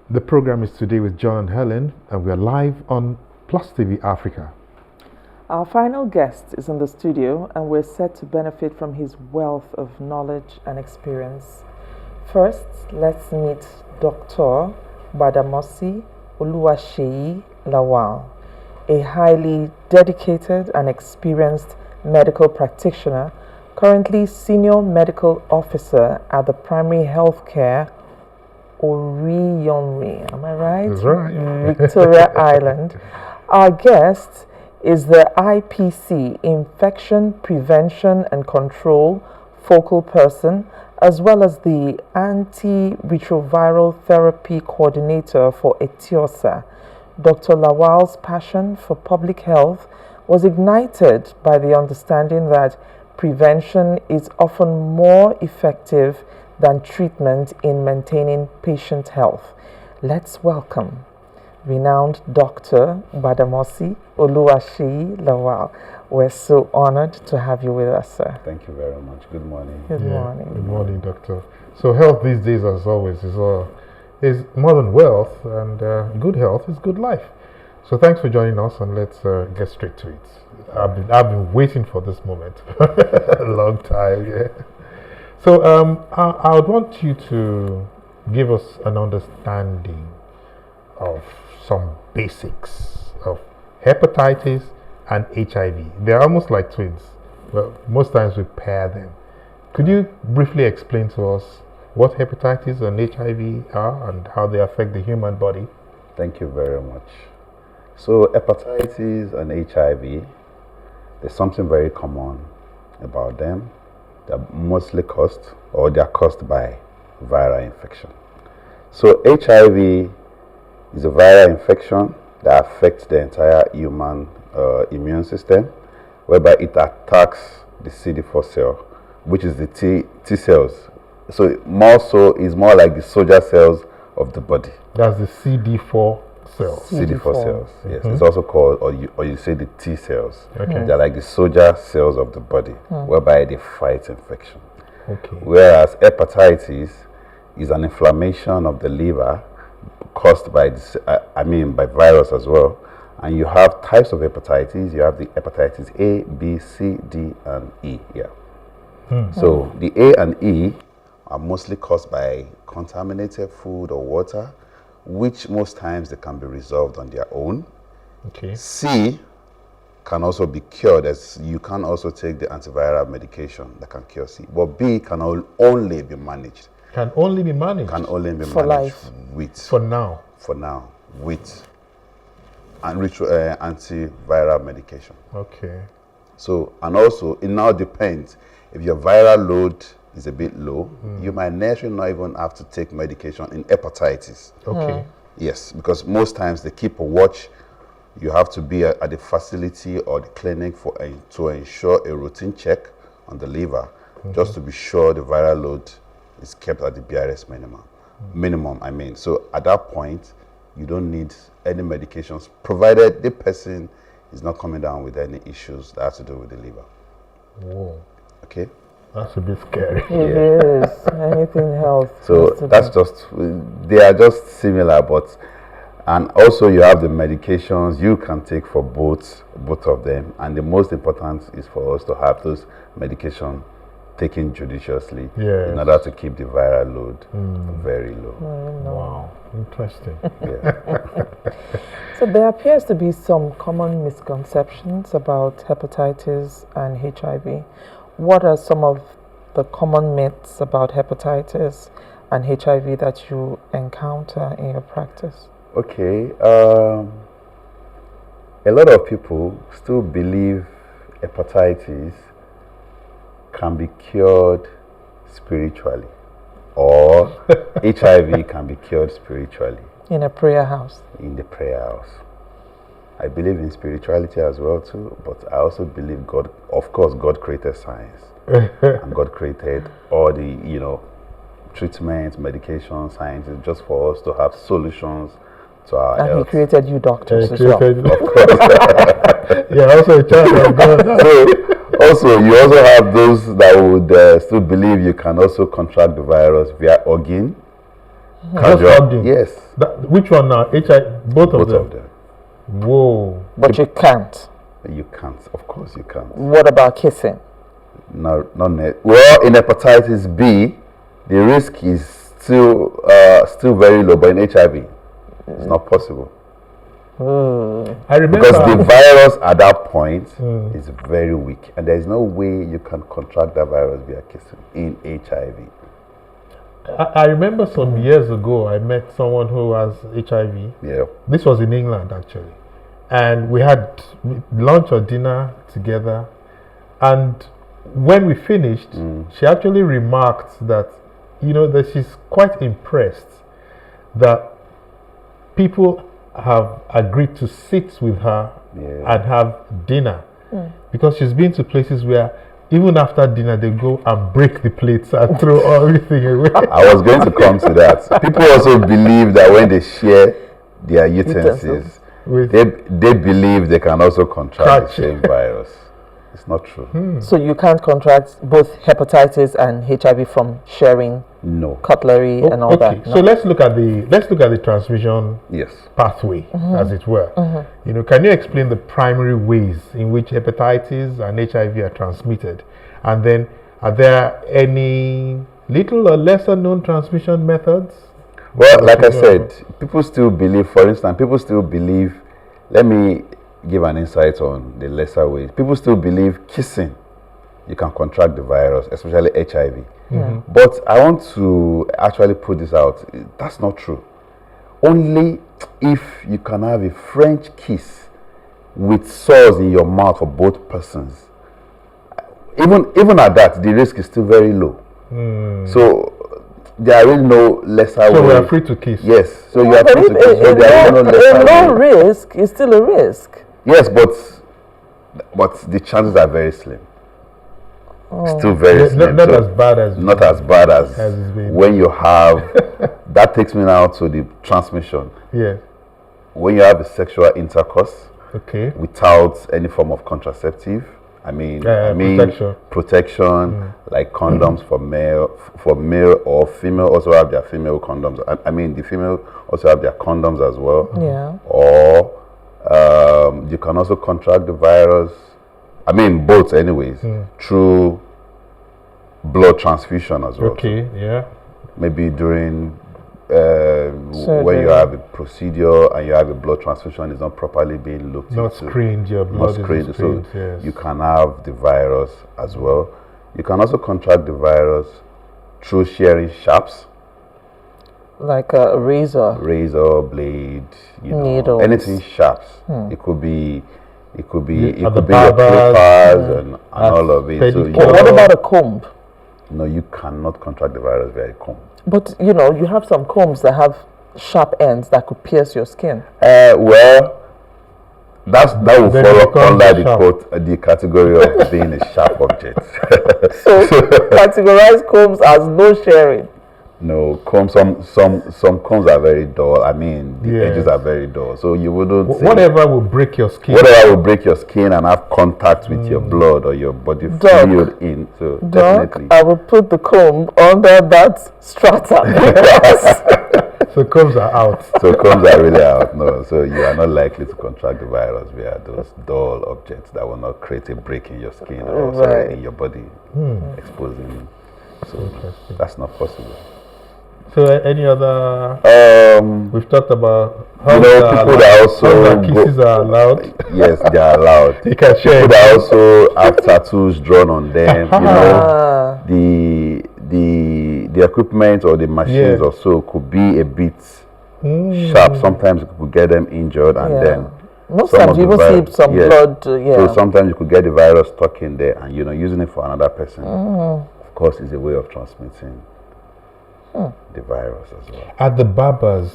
The program is Today with John and Helen, and we are live on PlusTvAfrica. Our final guest is in the studio, and we're set to benefit from his wealth of knowledge and experience. First, let's meet Dr. Gbadamosi Oluwaseyi Lawal, a highly dedicated and experienced medical practitioner, currently Senior Medical Officer at the Primary Healthcare Oriyonri, am I right? That's right. Victoria Island. Our guest is the IPC, Infection Prevention and Control Focal Person, as well as the Antiretroviral Therapy Coordinator for ETIOSA. Dr. Lawal's passion for public health was ignited by the understanding that prevention is often more effective than treatment in maintaining patient health. Let's welcome renowned Dr. Gbadamosi Oluwaseyi Lawal. We're so honored to have you with us, sir. Thank you very much. Good morning. Good morning. Good morning, doctor. So health these days, as always, is more than wealth, and good health is good life. So thanks for joining us, and let's get straight to it. I've been waiting for this moment for a long time. Yeah. So I would want you to give us an understanding of some basics of hepatitis and HIV. They're almost like twins. Well, most times we pair them. Could you briefly explain to us what hepatitis and HIV are and how they affect the human body? Thank you very much. So hepatitis and HIV, there's something very common about them. They're mostly caused, or they're caused by viral infection. So HIV is a viral infection that affects the entire human immune system, whereby it attacks the CD4 cell, which is the T cells. So more so is more like the soldier cells of the body. That's the CD4 cells. CD4 cells, yes. It's also called, or you say the T cells. Okay. They're like the soldier cells of the body, whereby they fight infection. Okay. Whereas hepatitis is an inflammation of the liver caused by this, by virus as well. And you have types of hepatitis. You have the hepatitis A, B, C, D, and E. Yeah. So the A and E are mostly caused by contaminated food or water, which most times they can be resolved on their own. Okay. C can also be cured, as you can also take the antiviral medication that can cure C. But B can only be managed. Can only be managed? Can only be For managed life. with. For now? For now, with antiviral medication. Okay. So, and also, it now depends. If your viral load is a bit low, you might necessarily not even have to take medication in hepatitis. Okay. Yes, because most times they keep a watch. You have to be at the facility or the clinic to ensure a routine check on the liver, just to be sure the viral load is kept at the BRS minimum. So at that point, you don't need any medications, provided the person is not coming down with any issues that has to do with the liver. Whoa. Okay? That's a bit scary. It is. Anything health. So that's they are just similar, and also you have the medications you can take for both of them. And the most important is for us to have those medications taken judiciously in order to keep the viral load very low. Wow, interesting. Yeah. So there appears to be some common misconceptions about hepatitis and HIV. What are some of the common myths about hepatitis and HIV that you encounter in your practice? Okay. A lot of people still believe hepatitis can be cured spiritually, or HIV can be cured spiritually. In a prayer house? In the prayer house. I believe in spirituality as well too, but I also believe God, of course, God created science. And God created all the, treatments, medication, sciences, just for us to have solutions to our health. And He created you doctors as Of course. Yeah, also a child of God. So, also, you also have those that would still believe you can also contract the virus via hugging, Just hugging. Yes. Which one now? HIV? Both of them. Whoa. But you can't. You can't. Of course you can't. What about kissing? No, not net. Well, in hepatitis B, the risk is still very low, but in HIV, it's not possible. I remember because the virus at that point is very weak, and there is no way you can contract that virus via kissing in HIV. I remember some years ago, I met someone who has HIV. Yeah. This was in England, actually. And we had lunch or dinner together. And when we finished, she actually remarked that, that she's quite impressed that people have agreed to sit with her and have dinner. Because she's been to places where even after dinner, they go and break the plates and throw everything away. I was going to come to that. People also believe that when they share their utensils, they believe they can also contract the same virus. It's not true. So you can't contract both hepatitis and HIV from sharing cutlery and all that. No? So let's look at the transmission pathway, as it were. Can you explain the primary ways in which hepatitis and HIV are transmitted, and then are there any little or lesser known transmission methods? Well, like I said, people still believe. For instance, let me give an insight on the lesser ways. People still believe kissing, you can contract the virus, especially HIV. But I want to actually put this out. That's not true. Only if you can have a French kiss with sores in your mouth for both persons. Even at that, the risk is still very low. So there are really no lesser ways. So we are free to kiss. Yes. So you are free to kiss. So there are no lesser ways. A low risk is still a risk. Yes, but the chances are very slim. Still very slim. Not as bad as when you have. That takes me now to the transmission. Yes. When you have a sexual intercourse, without any form of contraceptive, protection, like condoms for male or female also have their female condoms. The female also have their condoms as well. Yeah. Or you can also contract the virus, both anyways, through blood transfusion as well. Okay, yeah. Maybe during when you have a procedure and you have a blood transfusion, it's not properly being looked into. Screened, your blood not screened, so yes. You can have the virus as well. You can also contract the virus through sharing sharps. Like a razor, blade, needles, anything sharps. It could be your barbers, clippers and all of it. So what about a comb? No, you cannot contract the virus via a comb. But you have some combs that have sharp ends that could pierce your skin. Well, that will fall under the category of being a sharp object. So categorize combs as no sharing. No, combs. Some combs are very dull. The edges are very dull, so you wouldn't. Whatever will break your skin. Whatever will break your skin and have contact with your blood or your body fluid in. So definitely. I will put the comb under that strata. So combs are out. So combs are really out. No, so you are not likely to contract the virus via those dull objects that will not create a break in your skin or in your body, exposing you. So that's not possible. So any other? We've talked about how people that also kisses are allowed. Yes, they are allowed. You can share. People that also have tattoos drawn on them. The equipment or the machines or so could be a bit sharp. Sometimes you could get them injured, and then most times you even see some blood. So sometimes you could get the virus stuck in there, and using it for another person. Of course, is a way of transmitting the virus as well. At the barbers,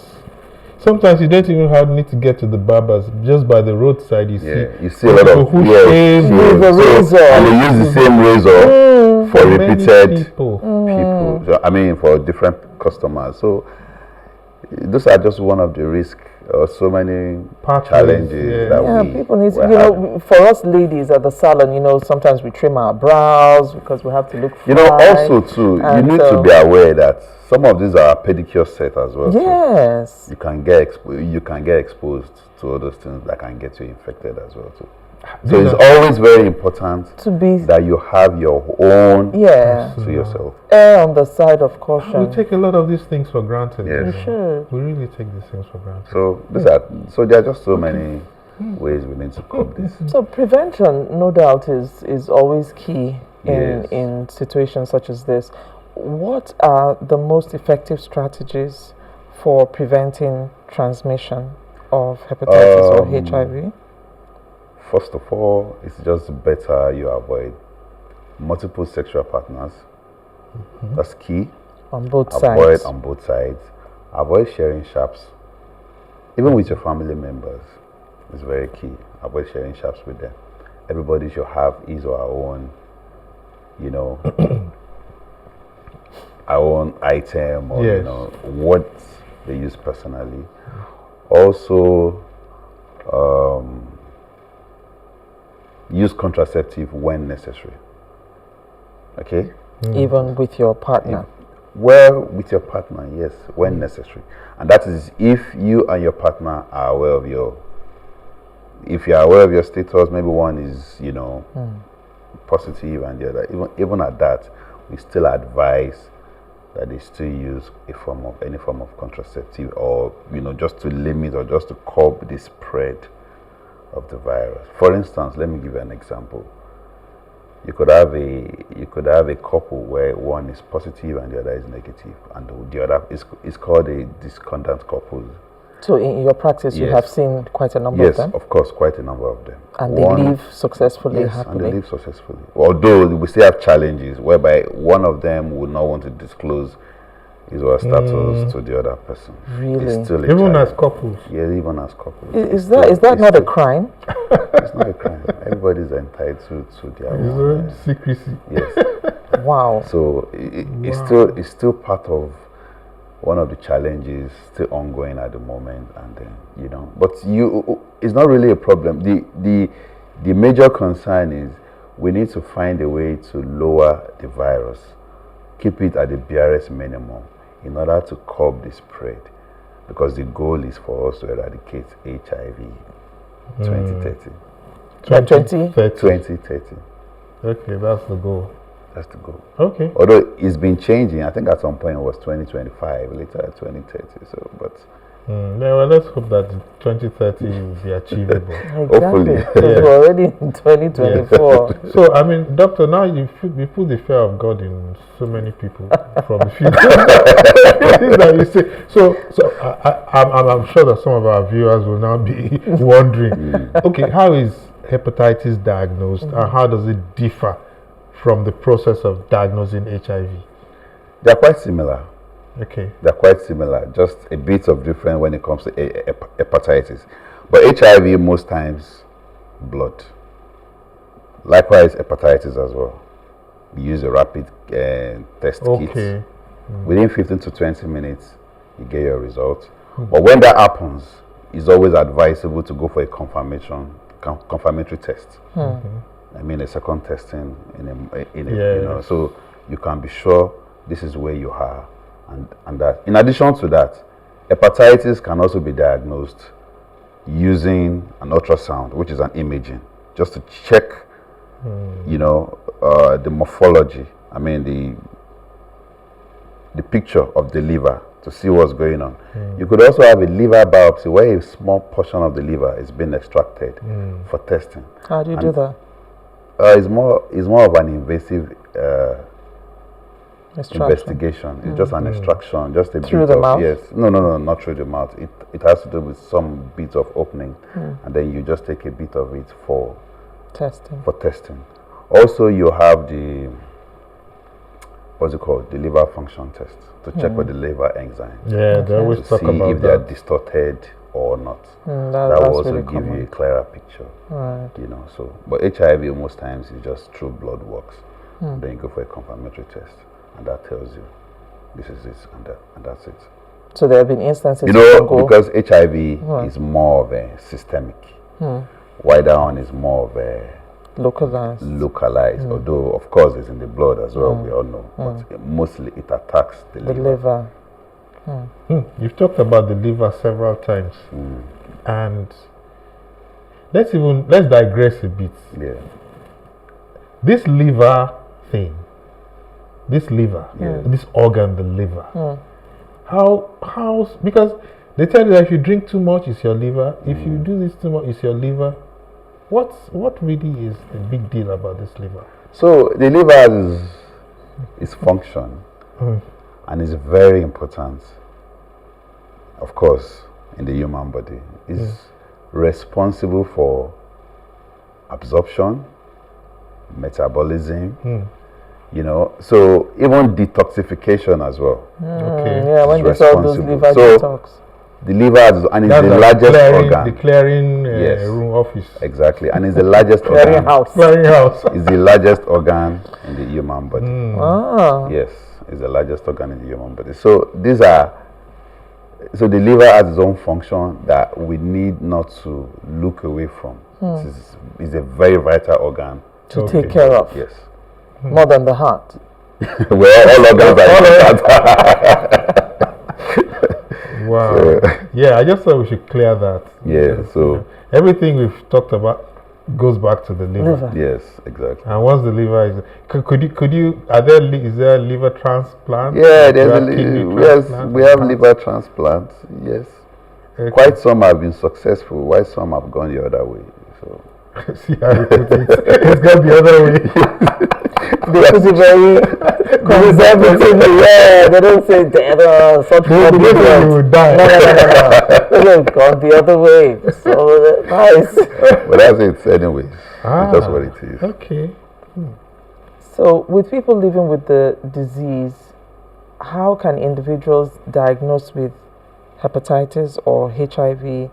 sometimes you don't even need to get to the barbers. Just by the roadside, you see a lot of who shave with a razor, and they use the same razor for repeated people. So, for different customers. So those are just one of the risks There are so many Pathways, challenges that Yeah, we people need to, were you having. know, for us ladies at the salon, you know, sometimes we trim our brows because we have to look You know, fine. also too, you And need to so- be aware that some of these are pedicure set as well. too. Yes. You can get exposed to all those things that can get you infected as well too. So These it's are- always very important To be, that you have your own yeah, to yourself. err on the side of We caution. take a lot of these things for granted. Yes. you We know. should. We really take these things for granted. So there are just so many ways we need to cope this. So prevention, no doubt, is always key Yes. in situations such as this. What are the most effective strategies for preventing transmission of hepatitis or HIV? First of all, it's just better you avoid multiple sexual partners. That's key. On both Avoid sides. on both sides. Avoid sharing sharps, even with your family members. It's very key. Avoid sharing sharps with them. Everybody should have his or her own, you know, our own item, or you Yes. know what they use personally. Also, use contraceptive when necessary. Okay. Even with your partner. Well, with your partner, yes, when necessary. And that is if you and your partner are aware of if you are aware of your status, maybe one is, you know, positive and the other. Even at that, we still advise that they still use any form of contraceptive, or, you know, just to limit or just to curb the spread of the virus. For instance, let me give you an example. You could have a couple where one is positive and the other is negative, and the other is called a discordant couple. So in your practice, you Yes. have seen quite a number Yes, of them, of course, quite a number of them. and they live successfully, Yes, and happily. they live successfully. Although we still have challenges whereby one of them would not want to disclose his or her status to the other person. Really? It's still a Even as challenge. couples. Yeah, even as couples. Is that not a crime? It's not a crime. Everybody's entitled to their His own. own secrecy. Yes. Wow. So it's still part of one of the challenges still ongoing at the moment, and then, you know, but it's not really a problem. The major concern is we need to find a way to lower the virus, keep it at the barest minimum in order to curb the spread, because the goal is for us to eradicate HIV 2030. By 20? 2030. Okay, that's the goal. That's the goal. Okay. Although it's been changing, I think at some point it was 2025, later 2030. So, but Yeah, well, let's hope that 2030 will be achievable. Exactly. Hopefully. Because Yeah. we're already in 2024. So, I mean, doctor, now you put the fear of God in so many people from the future. Things that you say. So I'm sure that some of our viewers will now be wondering, okay, how is hepatitis diagnosed, and how does it differ from the process of diagnosing HIV? they're quite similar. Okay. They're quite similar, just a bit of difference when it comes to hepatitis. But HIV, most times, blood. Likewise, hepatitis as well. We use a rapid test kit. Okay. Within 15 to 20 minutes, you get your result. But when that happens, it's always advisable to go for a confirmatory test. I mean, a second testing you know, so you can be sure this is where you are, and that. In addition to that, hepatitis can also be diagnosed using an ultrasound, which is an imaging, just to check, you know, the morphology. I mean, the picture of the liver, to see what's going on. You could also have a liver biopsy where a small portion of the liver is being extracted for testing. How do you do that? It's more of an invasive Extraction. investigation. It's just an extraction, just a Through bit the of mouth? yes. No, not through the mouth. It has to do with some bit of opening, and then you just take a bit of it for Testing. testing. Also, you have the what's it called, the liver function test, to check for the liver enzymes, Yeah, they always to talk see about if they are that. distorted or not. That That's will also really give you a common. clearer picture. Right. You know, so but HIV most times is just through blood works. Then you go for a confirmatory test, and that tells you this is it, and that's it. So there have been instances. You know, because HIV is more of a systemic. While that one is more of a localized. Although, of course, it's in the blood as well. We all know, but mostly it attacks the liver. You've talked about the liver several times, and let's digress a bit. Yeah. This liver thing, this organ, the liver. How? Because they tell you that if you drink too much, it's your liver. If you do this too much, it's your liver. What really is the big deal about this liver? So the liver is function, and is very important. Of course, in the human body, is responsible for absorption, metabolism. You know, so even detoxification as well. Okay. Yeah, when you saw those liver detox. The liver is the largest organ. The clearing room office. Exactly, and it's the largest organ. Clearing house. It's the largest organ in the human body. Yes, it's the largest organ in the human body. So so the liver has its own function that we need not to look away from. It's a very vital organ to take care of. Yes. More than the heart. Well, all organs are important. Wow. So, yeah, I just thought we should clear that. Yeah, so everything we've talked about goes back to the liver. Yes, exactly. And once the liver is, is there a liver transplant? Yeah, we have liver transplants. Yes. Okay. Quite some have been successful, while some have gone the other way. So see how you put it. It's gone the other way. They put it very conservatively. Yeah, they don't say such people will die. No. They've gone the other way. So nice. But that's it anyways. That's what it is. Okay. So with people living with the disease, how can individuals diagnosed with hepatitis or HIV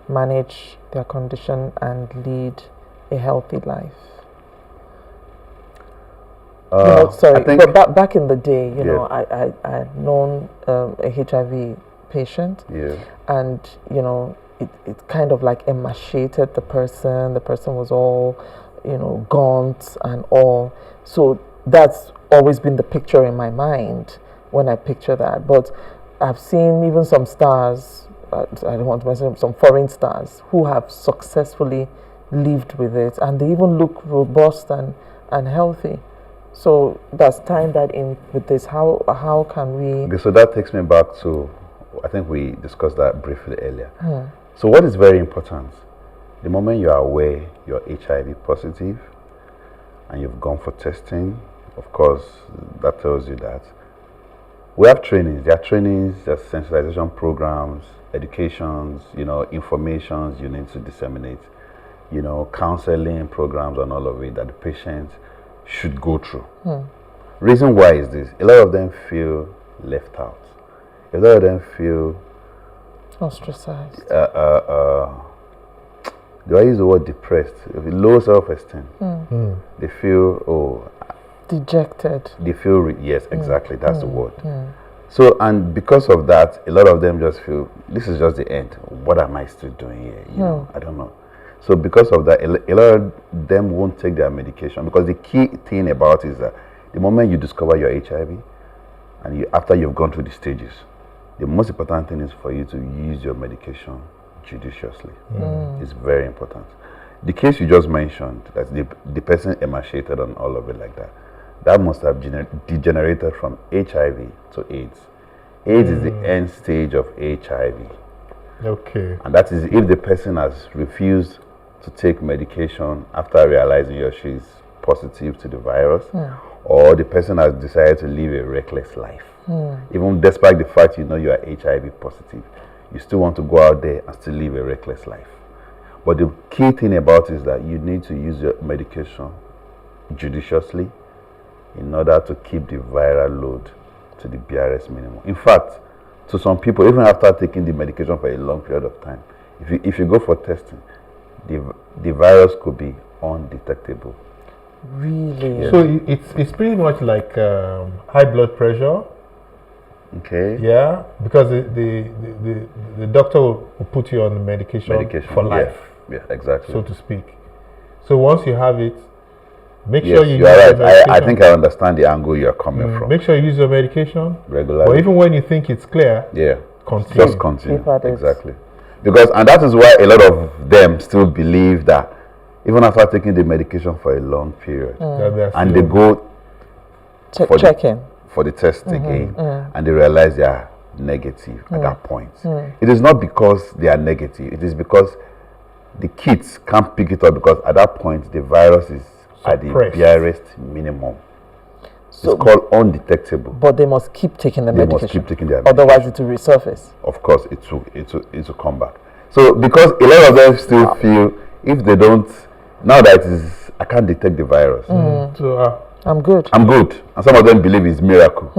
manage their condition and lead a healthy life? But back in the day, you know, I had known a HIV patient, and you know, it kind of like emaciated the person. The person was all, you know, gaunt and all. So that's always been the picture in my mind when I picture that. But I've seen even some stars, I don't want to mention some foreign stars, who have successfully lived with it, and they even look robust and healthy. So that's tying that in with this. How can we? Okay, so that takes me back to, I think we discussed that briefly earlier. So what is very important? The moment you are aware you're HIV positive and you've gone for testing, of course, that tells you that we have trainings. There are trainings, there's sensitization programs, educations, you know, informations you need to disseminate, you know, counseling programs and all of it that the patient should go through. Reason why is this: a lot of them feel left out. A lot of them feel ostracized. Do I use the word depressed? Low self-esteem. They feel dejected. They feel yes, exactly. That's the word. So, and because of that, a lot of them just feel this is just the end. What am I still doing here? You know, I don't know. So because of that, a lot of them won't take their medication, because the key thing about it is that the moment you discover your HIV, and after you've gone through the stages, the most important thing is for you to use your medication judiciously. It's very important. The case you just mentioned, that the person emaciated and all of it like that, that must have degenerated from HIV to AIDS. AIDS is the end stage of HIV. Okay. And that is if the person has refused to take medication after realizing he or she is positive to the virus, or the person has decided to live a reckless life. Even despite the fact you know you are HIV positive, you still want to go out there and still live a reckless life. But the key thing about it is that you need to use your medication judiciously in order to keep the viral load to the barest minimum. In fact, to some people, even after taking the medication for a long period of time, if you go for testing, the virus could be undetectable. Really? So it's pretty much like high blood pressure. Okay. Yeah, because the doctor will put you on the medication for life. Yeah, exactly. So to speak. So once you have it, make Yes, sure you you are use your right. I medication. think I understand the angle you're coming from. Make sure you use your medication Regularly. Or even when you think it's clear, continue. Just continue. Keep at it. Exactly. Because, and that is why a lot of them still believe that even after taking the medication for a long period, and they go check-in for the test again, and they realize they are negative at that point. It is not because they are negative, it is because the kids can't pick it up, because at that point the virus is at the barest minimum. So it's called undetectable. But they must keep taking the medication. They must keep taking their medication. Otherwise it will resurface. Of course, it will come back. So because a lot of them still feel if they don't, now that it is, I can't detect the virus. So I'm good. I'm good. And some of them believe it's miracle.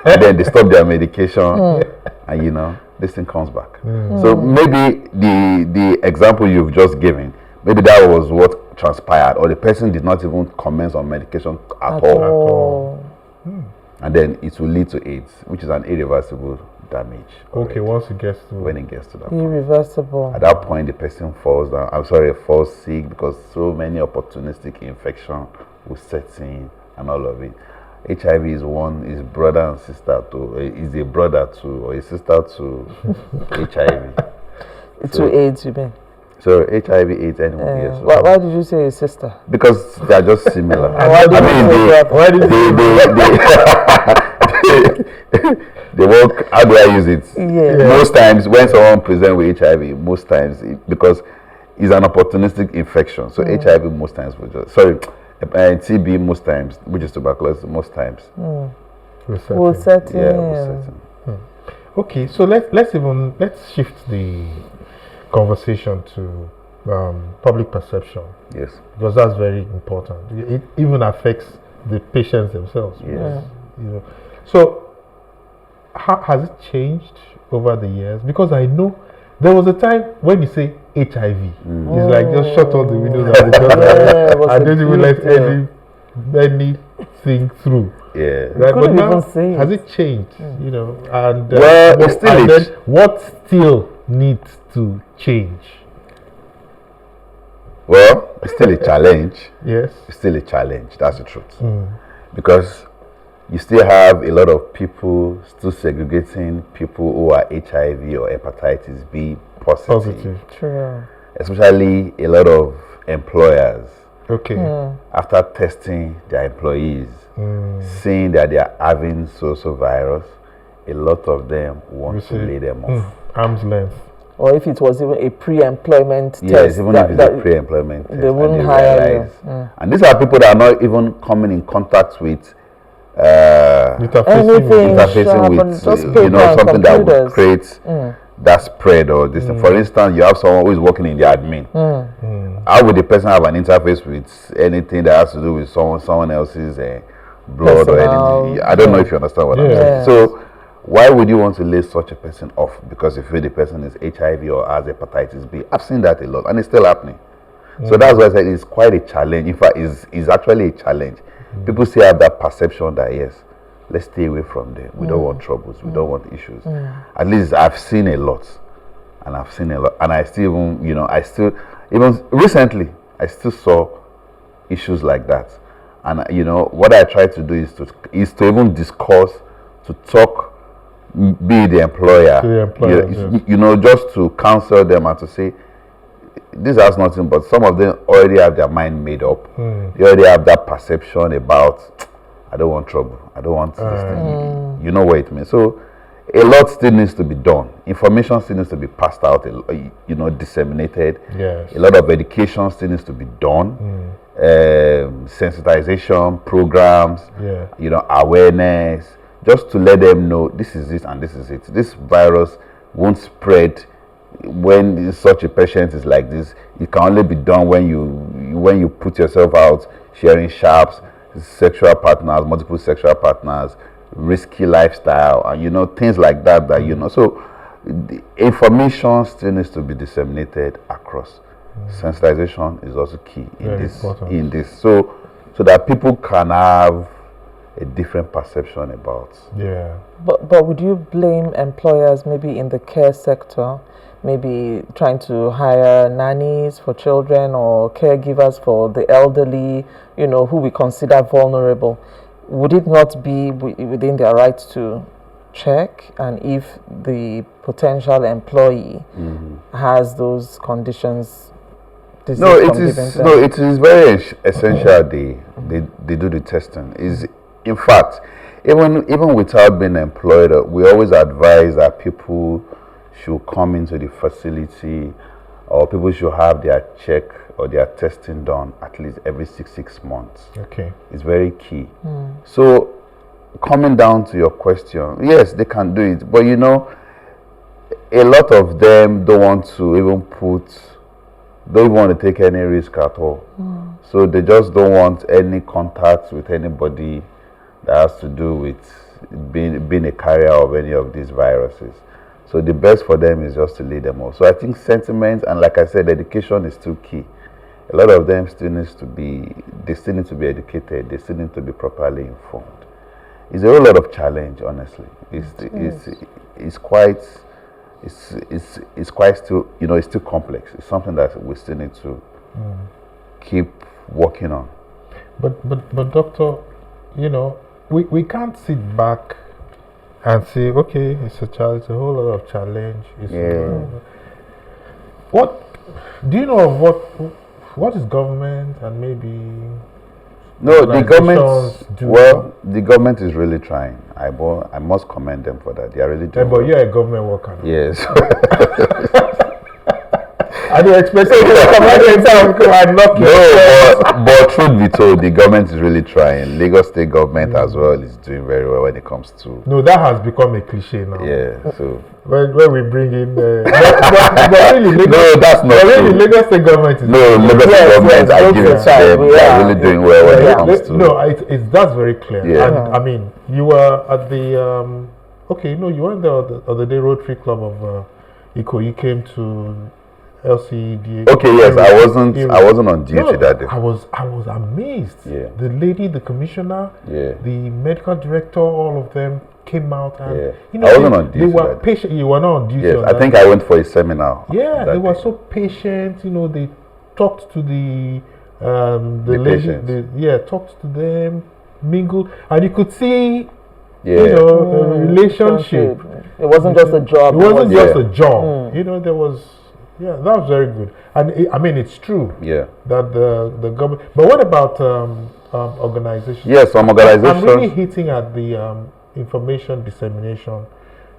And then they stop their medication and you know, this thing comes back. So maybe the example you've just given, maybe that was what transpired, or the person did not even commence on medication at all. And then it will lead to AIDS, which is an irreversible damage. Okay, once it gets to when it gets to that point. Irreversible. At that point the person falls down, falls sick, because so many opportunistic infection will set in and all of it. HIV is brother and sister to, is a brother to, or a sister to HIV. To AIDS, you mean? So HIV, AIDS, anyway. Yes. Why did you say a sister? Because they are just similar. They work. How do I use it? Most times when someone presents with HIV, most times because it's an opportunistic infection. So HIV most times will just TB most times, which is tuberculosis most times. Will set in. Okay, so let's shift the conversation to public perception. Yes. Because that's very important. It even affects the patients themselves. Yes. You know. So has it changed over the years? Because I know there was a time when you say HIV, it's like just shut all the windows and the doors. I don't even let anything through. Yeah. Right? But now, has it changed? You know, and what still needs to change? Well, it's still a challenge. Yes. It's still a challenge. That's the truth. Because you still have a lot of people still segregating people who are HIV or hepatitis B positive. True. Especially a lot of employers. Okay. After testing their employees, seeing that they are having so virus, a lot of them want to lay them off. Arm's length. Or if it was even a pre-employment test. Yes, even if it's a pre-employment test. They wouldn't hire you. And these are people that are not even coming in contact with interfacing with something that would create that spread or this. For instance, you have someone who is working in the admin. How would the person have an interface with anything that has to do with someone else's blood or anything? I don't know if you understand what I'm saying. So why would you want to lay such a person off because you feel the person is HIV or has hepatitis B? I've seen that a lot, and it's still happening. So that's why I said it's quite a challenge. In fact, it's actually a challenge. People still have that perception that yes, let's stay away from them. We don't want troubles. We don't want issues. At least I've seen a lot, and I still even recently I still saw issues like that. And what I try to do is to even discuss, to talk, be the employer, just to counsel them and to say, this has nothing, but some of them already have their mind made up. They already have that perception about, I don't want trouble, I don't want this thing. You know what it means. So a lot still needs to be done. Information still needs to be passed out, disseminated. Yes. A lot of education still needs to be done. Sensitization programs, awareness, just to let them know this is it and this is it. This virus won't spread when such a patient is like this. It can only be done when you put yourself out sharing sharps, sexual partners, multiple sexual partners, risky lifestyle, and things like that. So the information still needs to be disseminated across. Sensitization is also key in this, so that people can have a different perception about. Yeah. But would you blame employers maybe in the care sector, maybe trying to hire nannies for children or caregivers for the elderly, who we consider vulnerable? Would it not be within their rights to check, and if the potential employee has those conditions? No, it is very essential they do the testing. In fact, even without being employed, we always advise that people should come into the facility, or people should have their check or their testing done at least every six months. Okay. It's very key. So coming down to your question, yes, they can do it, but a lot of them don't want to take any risk at all. So they just don't want any contact with anybody that has to do with being a carrier of any of these viruses. So the best for them is just to lead them off. So I think sentiment, and like I said, education is still key. A lot of them still need to be educated. They still need to be properly informed. It's a whole lot of challenge, honestly. It's quite still, it's still complex. It's something that we still need to keep working on. But doctor, we can't sit back and say, okay, it's a whole lot of challenge. What do you know of what is government and maybe? No, the government is really trying. I must commend them for that. They are really doing. But you're a government worker. Yes. I didn't expect you to come and knock No, but truth be told, the government is really trying. Lagos State government as well is doing very well when it comes to. No, that has become a cliche now. Yeah. So when we bring in, but really, Lagos, no, that's not really, true. Lagos State government is. No, Lagos State government, I give it to them. They are really doing well when it comes to. No, that's very clear. Yeah. And I mean, you were at the you were in the other day Rotary Club of Ikoyi. You came to LCDA. Okay, yes, I wasn't on duty that day. I was amazed. Yeah. The lady, the commissioner, the medical director, all of them came out and I wasn't on duty. They were patient. You were not on duty. Yes, I think I went for a seminar. Yeah, they were so patient. They talked to the lady. Talked to them, mingled, and you could see. A relationship. It wasn't just a job. It wasn't just a job. There was. Yeah, that was very good, and it's true. Yeah. That the government. But what about organizations? Yes, some organizations. I'm really hitting at the information dissemination.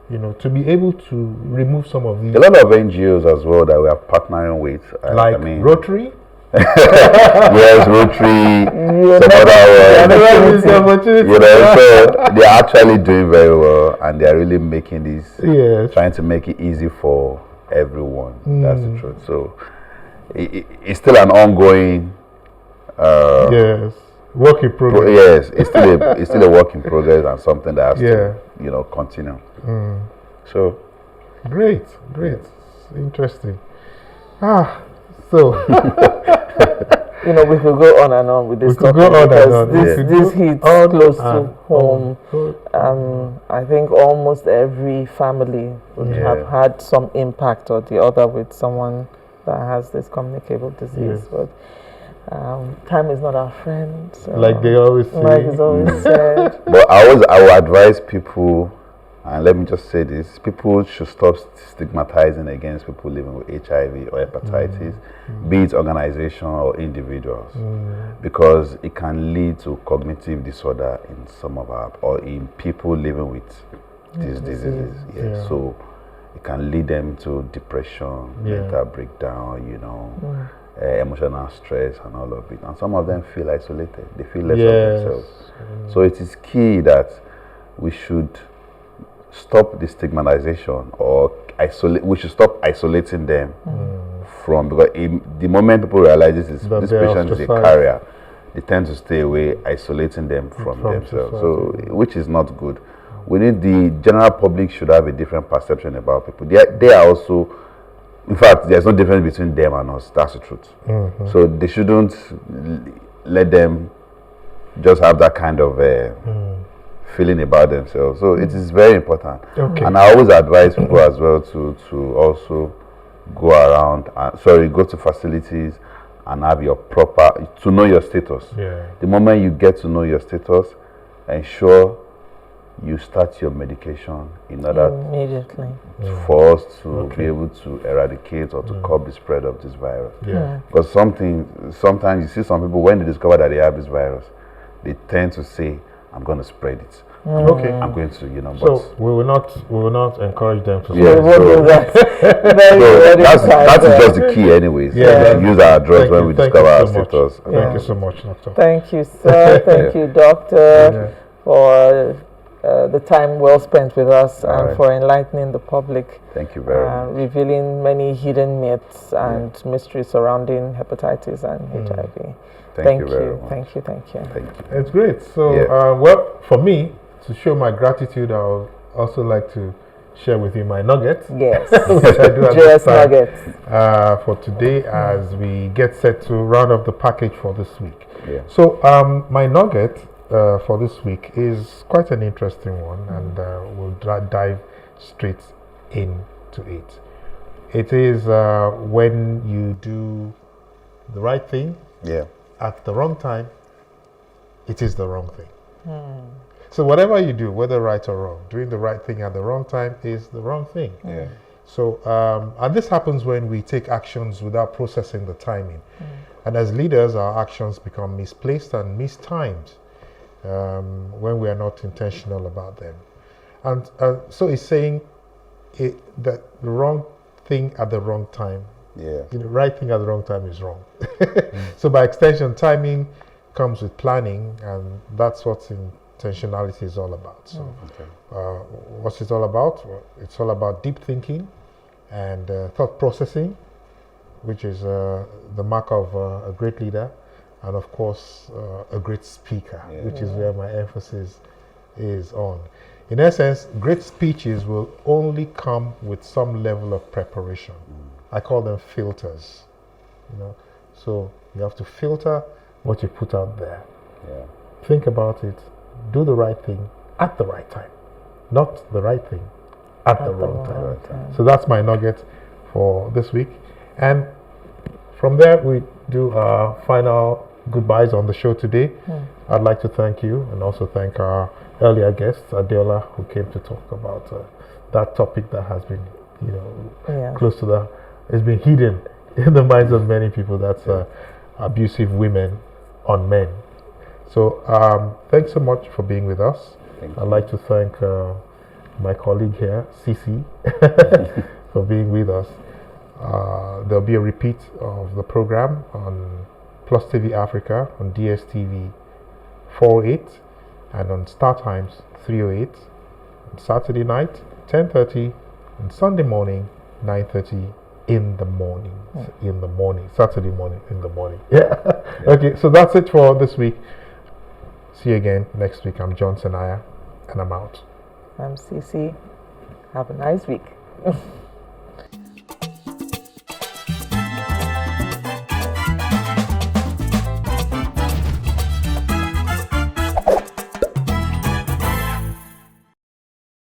To be able to remove some of these. A lot of NGOs as well that we are partnering with, like Rotary. Yes, Rotary. Some other so they're actually doing very well, and they're really making this. Yes. Trying to make it easy for everyone. That's the truth. So it's still an ongoing work in progress. Yes, it's still a work in progress, and something that has to continue. So great. Interesting. So we could go on and on with this topic because this hits close to home. I think almost every family would have had some impact or the other with someone that has this communicable disease. But time is not our friend. So like they always say. Like it's always said. But I will advise people, and let me just say this, people should stop stigmatizing against people living with HIV or hepatitis, be it organization or individuals, because it can lead to cognitive disorder in some of our, or in people living with these diseases. So it can lead them to depression, mental breakdown, emotional stress and all of it. And some of them feel isolated. They feel less of themselves. So it is key that we should stop the stigmatization, or we should stop isolating them from, because the moment people realize this patient is a carrier, they tend to stay away, isolating them from themselves. So which is not good. We need the general public should have a different perception about people. They are also, in fact, there's no difference between them and us. That's the truth. So they shouldn't let them just have that kind of feeling about themselves. So it is very important. Okay. And I always advise people as well to also go around, go to facilities and have your to know your status. Yeah. The moment you get to know your status, ensure you start your medication in order immediately for us to be able to eradicate or to curb the spread of this virus. Yeah. Because sometimes you see some people, when they discover that they have this virus, they tend to say, I'm going to spread it. Okay. I'm going to, So we will not encourage them to. Yeah, do that. That is just the key, anyways. Yeah. We use our drugs when we discover our status. Thank you so much, Doctor. Thank you, sir. Thank you, Doctor, for the time well spent with us and for enlightening the public. Thank you very much. Revealing many hidden myths and mysteries surrounding hepatitis and HIV. Thank you very much. Thank you. Thank you. It's great. So, well, for me, to show my gratitude, I would also like to share with you my nuggets. Yes. Which I do at Just this time, nuggets. for today, as we get set to round up the package for this week. Yeah. So, my nugget for this week is quite an interesting one, and we'll dive straight into it. It is when you do the right thing at the wrong time, it is the wrong thing. So whatever you do, whether right or wrong, doing the right thing at the wrong time is the wrong thing. Yeah. So, and this happens when we take actions without processing the timing. And as leaders, our actions become misplaced and mistimed when we are not intentional about them. And so it's saying that the wrong thing at the wrong time, the right thing at the wrong time is wrong. So by extension, timing comes with planning, and that's what intentionality is all about. So what's it all about? Well, it's all about deep thinking and thought processing, which is the mark of a great leader, and of course a great speaker, which is where my emphasis is on. In essence, great speeches will only come with some level of preparation. I call them filters. So you have to filter what you put out there. Think about it. Do the right thing at the right time, not the right thing at the wrong time. So that's my nugget for this week. And from there, we do our final goodbyes on the show today. I'd like to thank you and also thank our earlier guest, Adiola, who came to talk about that topic that has been, close to it's been hidden in the minds of many people. That's abusive women on men. So thanks so much for being with us. I'd like to thank my colleague here, Cici, for being with us. There'll be a repeat of the program on PlusTvAfrica on DSTV 408 and on Star Times 308 on Saturday night 10:30 and Sunday morning 9:30 in the morning. Saturday morning in the morning. Okay, so that's it for this week. See you again next week. I'm John Senaya, and I'm out. I'm Cici. Have a nice week.